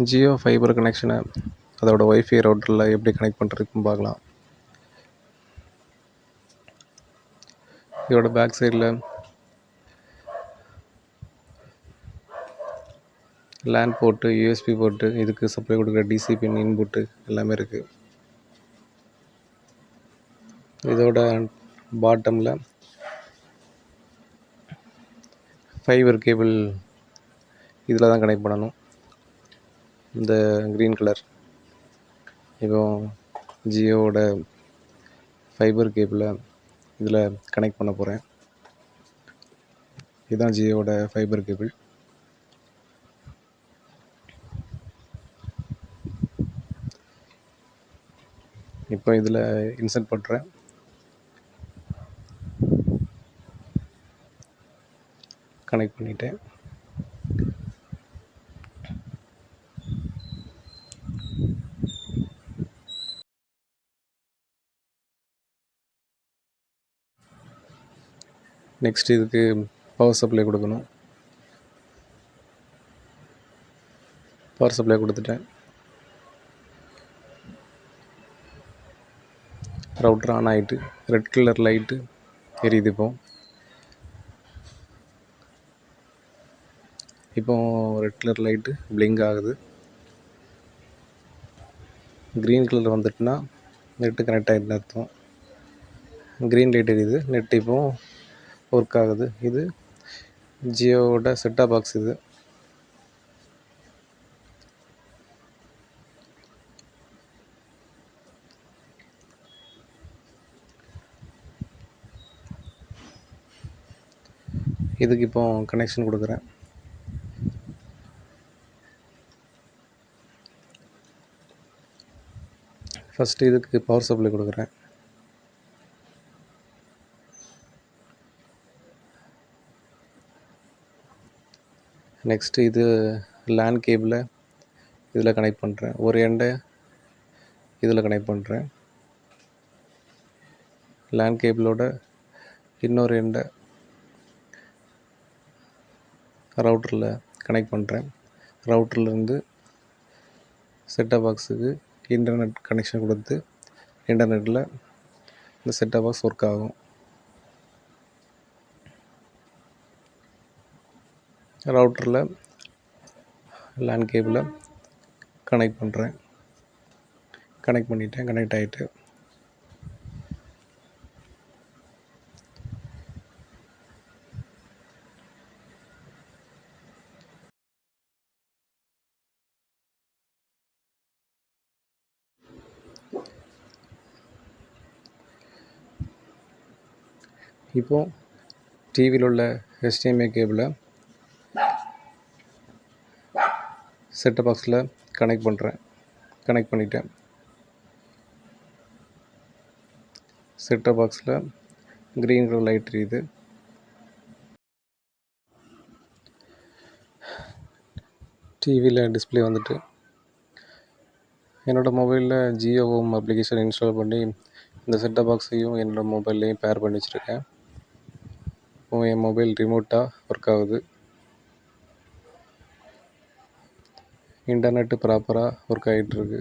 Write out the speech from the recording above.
Jio fibre கனெக்ஷனை அதோட wifi ரவுட்டரில் எப்படி கனெக்ட் பண்ணுறதுன்னு பார்க்கலாம். இதோட பேக் சைடில் லேன் போர்ட்டு, யூஎஸ்பி போர்ட்டு, இதுக்கு சப்ளை கொடுக்குற டிசி பின் இன்புட்டு எல்லாமே இருக்குது. இதோட பாட்டமில் ஃபைபர் கேபிள் இதில் தான் கனெக்ட் பண்ணணும். இந்த க்ரீன் கலர் இப்போ ஜியோவோட ஃபைபர் கேபிளை இதில் கனெக்ட் பண்ண போகிறேன். இதுதான் ஜியோவோட ஃபைபர் கேபிள். இப்போ இதில் இன்சர்ட் பண்ணுறேன். கனெக்ட் பண்ணிட்டேன். நெக்ஸ்ட் இதுக்கு பவர் சப்ளை கொடுக்கணும். பவர் சப்ளை கொடுத்துட்டேன். ரவுட்டர் ஆன் ஆகிட்டு ரெட் கலர் லைட்டு எரியுது. இப்போ ரெட் கலர் லைட்டு பிளிங்க் ஆகுது. க்ரீன் கலர் வந்துட்டுனா நெட்டு கனெக்ட் ஆகிட்டுன்னு அர்த்தம். க்ரீன் லைட் எரியுது, நெட் இப்போ ஒர்க் ஆகுது. இது ஜியோவோட செட்டாப் பாக்ஸ். இது இதுக்கு இப்போ கனெக்ஷன் கொடுக்குறேன். ஃபஸ்ட்டு இதுக்கு பவர் சப்ளை கொடுக்குறேன். நெக்ஸ்ட்டு இது லேன் கேபிளை இதில் கனெக்ட் பண்ணுறேன். ஒரு எண்டை இதில் கனெக்ட் பண்ணுறேன். லேன் கேபிளோட இன்னொரு எண்டை ரவுட்டரில் கனெக்ட் பண்ணுறேன். ரவுட்டர்லேருந்து செட்டாப் பாக்ஸுக்கு இன்டர்நெட் கனெக்ஷன் கொடுத்து இன்டர்நெட்டில் இந்த செட்டாப் பாக்ஸ் ஒர்க் ஆகும். ரவுட்டரில் லேன் கேபிளை கனெக்ட் பண்ணுறேன். கனெக்ட் பண்ணிட்டேன். கனெக்ட் ஆகிட்டு இப்போது டிவியில் உள்ள HDMI கேபிளை செட்டப் பாக்ஸில் கனெக்ட் பண்ணுறேன். கனெக்ட் பண்ணிட்டேன். செட்டப் பாக்ஸில் க்ரீன் கலர் லைட் எரியுது. டிவியில் டிஸ்பிளே வந்துட்டு என்னோடய மொபைலில் ஜியோ ஹோம் அப்ளிகேஷன் இன்ஸ்டால் பண்ணி இந்த செட்டப் பாக்ஸையும் என்னோடய மொபைல்லையும் பேர் பண்ணி வச்சுருக்கேன். இப்போ என் மொபைல் ரிமோட்டாக ஒர்க் ஆகுது. இன்டர்நெட்டு ப்ராப்பராக ஒர்க் ஆகிட்டுருக்கு.